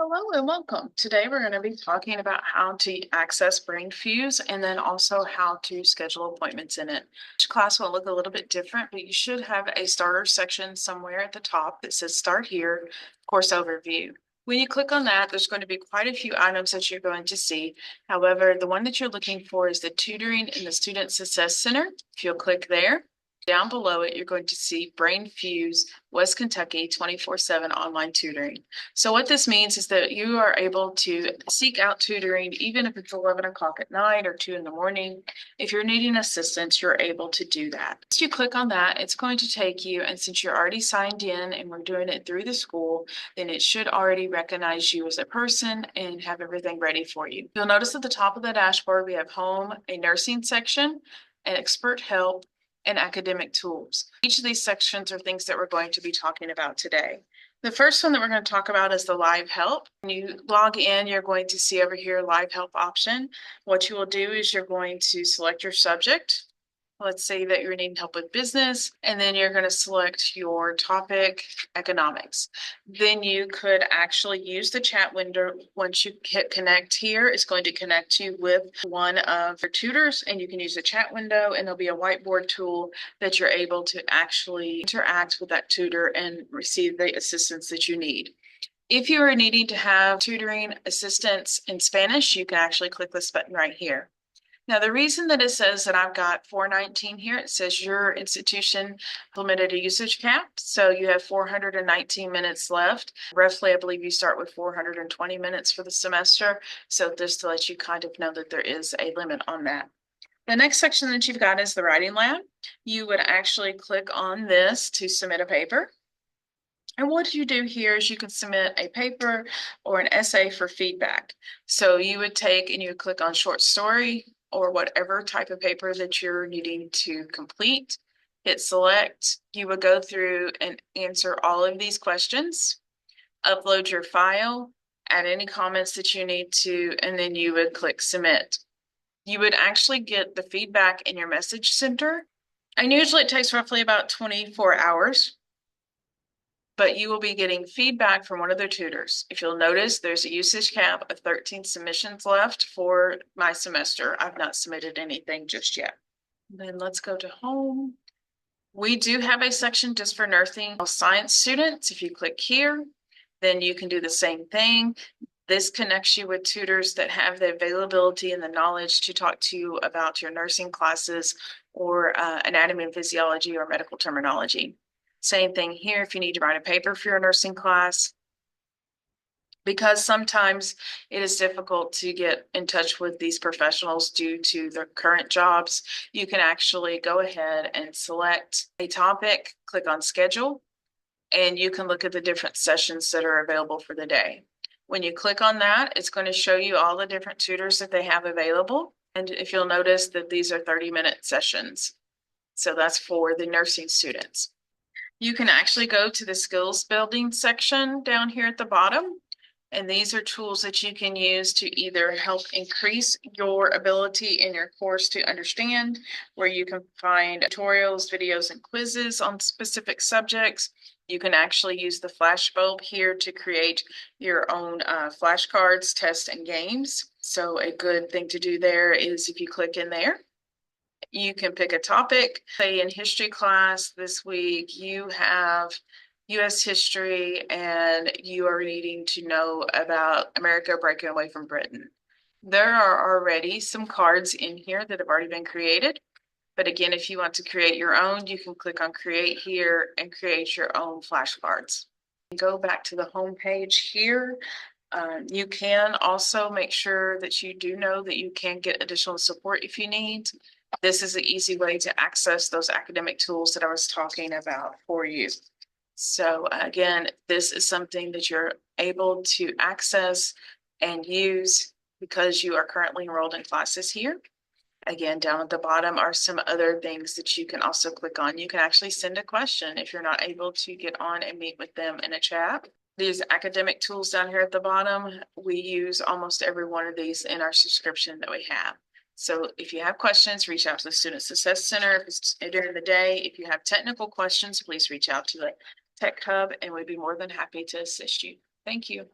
Hello and welcome. Today we're going to be talking about how to access Brainfuse and then also how to schedule appointments in it. Each class will look a little bit different, but you should have a starter section somewhere at the top that says Start Here, Course Overview. When you click on that, there's going to be quite a few items that you're going to see. However, the one that you're looking for is the Tutoring in the Student Success Center. If you'll click there, down below it, you're going to see Brainfuse West Kentucky 24/7 online tutoring. So what this means is that you are able to seek out tutoring even if it's 11 o'clock at night or 2 in the morning. If you're needing assistance, you're able to do that. Once you click on that, it's going to take you, and since you're already signed in and we're doing it through the school, then it should already recognize you as a person and have everything ready for you. You'll notice at the top of the dashboard, we have home, a nursing section, an expert help, and academic tools. Each of these sections are things that we're going to be talking about today. The first one that we're going to talk about is the live help. When you log in, you're going to see over here live help option. What you will do is you're going to select your subject. Let's say that you're needing help with business, and then you're going to select your topic, economics. Then you could actually use the chat window. Once you hit connect here, it's going to connect you with one of your tutors, and you can use the chat window, and there'll be a whiteboard tool that you're able to actually interact with that tutor and receive the assistance that you need. If you are needing to have tutoring assistance in Spanish, you can actually click this button right here. Now, the reason that it says that I've got 419 here, it says your institution implemented a usage cap. So you have 419 minutes left. Roughly, I believe you start with 420 minutes for the semester. So just to let you kind of know that there is a limit on that. The next section that you've got is the writing lab. You would actually click on this to submit a paper. And what you do here is you can submit a paper or an essay for feedback. So you would take and you would click on short story, or whatever type of paper that you're needing to complete. Hit select. You would go through and answer all of these questions, upload your file, add any comments that you need to, and then you would click submit. You would actually get the feedback in your message center. And usually it takes roughly about 24 hours. But you will be getting feedback from one of their tutors. If you'll notice, there's a usage cap of 13 submissions left for my semester. I've not submitted anything just yet. Then let's go to home. We do have a section just for nursing science students. If you click here, then you can do the same thing. This connects you with tutors that have the availability and the knowledge to talk to you about your nursing classes or anatomy and physiology or medical terminology. Same thing here if you need to write a paper for your nursing class. Because sometimes it is difficult to get in touch with these professionals due to their current jobs, you can actually go ahead and select a topic, click on schedule, and you can look at the different sessions that are available for the day. When you click on that, it's going to show you all the different tutors that they have available. And if you'll notice that these are 30-minute sessions. So that's for the nursing students. You can actually go to the skills building section down here at the bottom. And these are tools that you can use to either help increase your ability in your course to understand, where you can find tutorials, videos, and quizzes on specific subjects. You can actually use the flashbulb here to create your own flashcards, tests, and games. So a good thing to do there is if you click in there, you can pick a topic. Say in history class this week, you have U.S. history and you are needing to know about America breaking away from Britain. There are already some cards in here that have already been created. But again, if you want to create your own, you can click on create here and create your own flashcards. Go back to the home page here. You can also make sure that you do know that you can get additional support if you need. This is an easy way to access those academic tools that I was talking about for you. So again, this is something that you're able to access and use because you are currently enrolled in classes here. Again, down at the bottom are some other things that you can also click on. You can actually send a question if you're not able to get on and meet with them in a chat. These academic tools down here at the bottom, we use almost every one of these in our subscription that we have. So if you have questions, reach out to the Student Success Center. If it's during the day, if you have technical questions, please reach out to the Tech Hub and we'd be more than happy to assist you. Thank you.